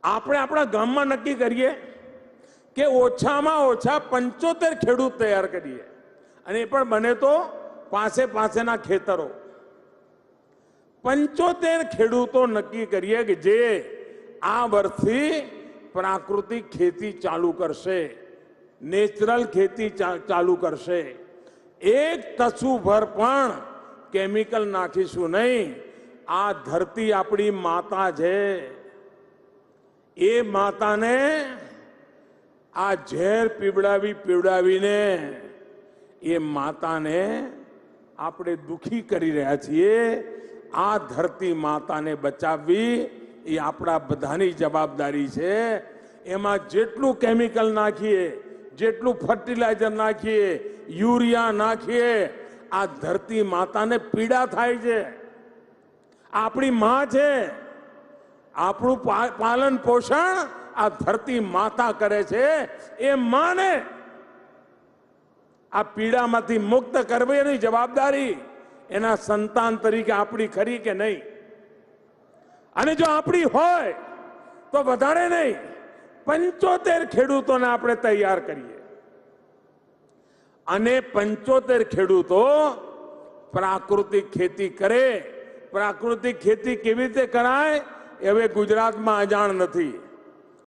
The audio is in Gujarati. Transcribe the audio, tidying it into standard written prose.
આપણે આપણા ગામમાં નક્કી કરીએ કે ઓછામાં ઓછા 75 ખેડૂત તૈયાર કરીએ, અને એ પણ બને તો પાસેના ખેતરો. 75 ખેડૂતો નક્કી કરીએ કે જે આ વર્ષથી પ્રાકૃતિક ખેતી ચાલુ કરશે, નેચરલ ખેતી ચાલુ કરશે. એક તસુભર પણ કેમિકલ નાખીશું નહીં. આ ધરતી આપણી માતા છે, એ માતાને આ ઝેર પીવડાવીને એ માતાને આપણે દુખી કરી રહ્યા છીએ. આ ધરતી માતાને બચાવવી એ આપણા બધાની જવાબદારી છે. એમાં જેટલું કેમિકલ નાખીએ, જેટલું ફર્ટિલાઇઝર નાખીએ, યુરિયા નાખીએ, આ ધરતી માતાને પીડા થાય છે. આપણી માં છે, આપણું પાલન પોષણ આ ધરતી માતા કરે છે. એ માને આ પીડામાંથી મુક્ત કરવાની જવાબદારી એના સંતાન તરીકે આપણી ખરી કે નહીં? અને જો આપણી હોય તો વધારે નહીં, 75 ખેડૂતોને આપણે તૈયાર કરીએ, અને 75 ખેડૂતો પ્રાકૃતિક ખેતી કરે. પ્રાકૃતિક ખેતી કેવી રીતે કરાય હવે ગુજરાતમાં અજાણ નથી.